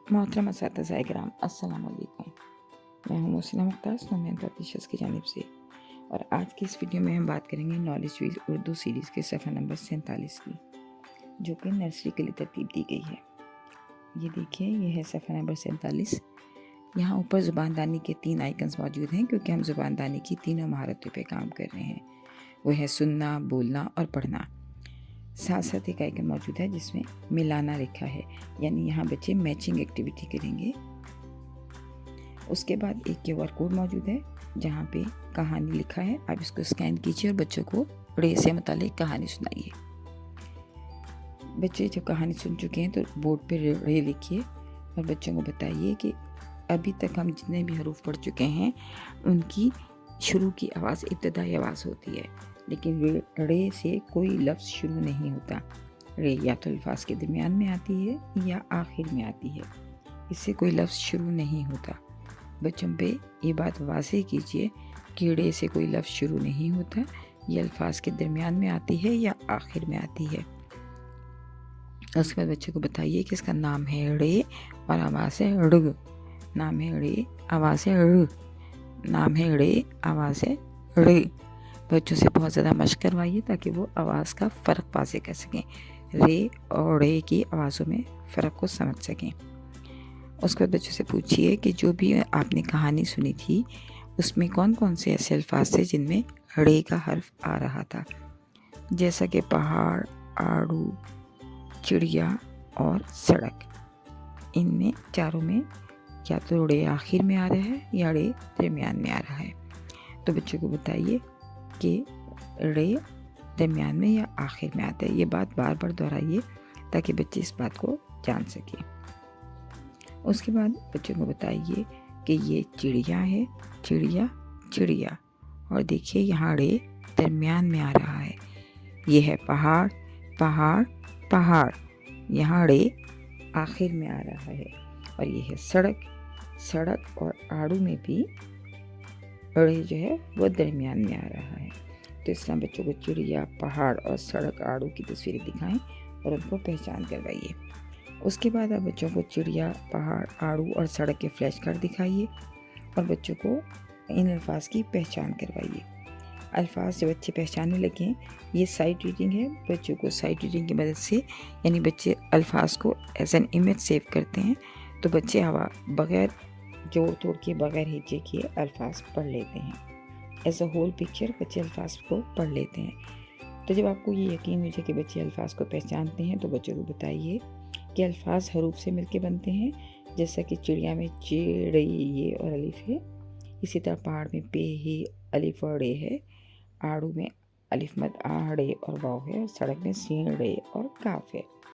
मोहतरम असातिज़ा किराम, अस्सलाम वालेकुम। मैं हूँ मोहसिना मुख्तार, स्नोमैन पब्लिशर्स की जानिब से, और आज की इस वीडियो में हम बात करेंगे नॉलेज व्हील उर्दू सीरीज़ के सफ़ा नंबर 47 की, जो कि नर्सरी के लिए तरतीब दी गई है। ये देखिए, ये है सफ़ा नंबर 47। यहाँ ऊपर ज़ुबानदानी के 3 आइकन्स मौजूद हैं, क्योंकि हम ज़ुबानदानी की तीनों महारतों पे काम कर रहे हैं। वो है सुनना, बोलना और पढ़ना। साथ साथ एक आइकन मौजूद है जिसमें मिलाना लिखा है, यानी यहाँ बच्चे मैचिंग एक्टिविटी करेंगे। उसके बाद एक QR कोड मौजूद है जहाँ पे कहानी लिखा है। आप इसको स्कैन कीजिए और बच्चों को रे से मुतालिक कहानी सुनाइए। बच्चे जब कहानी सुन चुके हैं तो बोर्ड पे रे लिखिए और बच्चों को बताइए कि अभी तक हम जितने भी हरूफ पढ़ चुके हैं उनकी शुरू की आवाज़ इब्तदाई आवाज़ होती है, लेकिन रे से कोई लफ्ज़ शुरू नहीं होता। रे या तो अल्फाज के दरमियान में आती है या आखिर में आती है, इससे कोई लफ्ज़ शुरू नहीं होता। बच्चों पे ये बात वाज़ेह कीजिए कि रे से कोई लफ्ज़ शुरू नहीं होता, ये अल्फाज के दरमियान में आती है या आखिर में आती है। उसके बाद बच्चे को बताइए कि इसका नाम है रे और आवाज़ है ऋ। नाम है रे, आवाज़ है ऋ। नाम है रे, आवाज़ है ऋ। बच्चों से बहुत ज़्यादा मशक करवाइए ताकि वो आवाज़ का फ़र्क वाज़ेह कर सकें, रे और रे की आवाज़ों में फ़र्क को समझ सकें। उसके बाद बच्चों से पूछिए कि जो भी आपने कहानी सुनी थी उसमें कौन कौन से ऐसे अल्फाज थे जिनमें रे का हर्फ आ रहा था, जैसा कि पहाड़, आड़ू, चिड़िया और सड़क। इनमें चारों में या तो रे आखिर में आ रहा है या रे दरमियान में आ रहा है। तो बच्चों को बताइए कि रे दरमियान में या आखिर में आता है। ये बात बार बार दोहराइए ताकि बच्चे इस बात को जान सकें। उसके बाद बच्चों को बताइए कि ये चिड़िया है, चिड़िया चिड़िया, और देखिए यहाँ रे दरमियान में आ रहा है। ये है पहाड़, पहाड़ पहाड़, यहाँ रे आखिर में आ रहा है। और ये है सड़क, सड़क और आड़ू में भी रे जो है वो दरमियान में आ रहा है। तो इस तरह बच्चों को चिड़िया, पहाड़ और सड़क, आड़ू की तस्वीरें दिखाएं और उनको पहचान करवाइए। उसके बाद आप बच्चों को चिड़िया, पहाड़, आड़ू और सड़क के फ्लैश कार्ड दिखाइए और बच्चों को इन अल्फाज की पहचान करवाइए। अल्फाज जब बच्चे पहचानने लगें, ये साइट रीडिंग है। बच्चों को साइट रीडिंग की मदद से, यानी बच्चे अल्फाज को एज एन इमेज सेव करते हैं, तो बच्चे बग़ैर जोड़ तोड़ के, बग़ैर हिज्जे के अल्फाज पढ़ लेते हैं। एज अ होल पिक्चर बच्चे अल्फाज को पढ़ लेते हैं। तो जब आपको ये यकीन हो जाए कि बच्चे अल्फाज को पहचानते हैं, तो बच्चों को बताइए कि अल्फाज हरूफ से मिलके बनते हैं, जैसा कि चिड़िया में चे, रे, ये और अलिफ है। इसी तरह पहाड़ में पे है, अलिफ और रे है। आड़ू में अलिफ मद आ, रे और वाव है। और सड़क में सीन, रे और काफ है।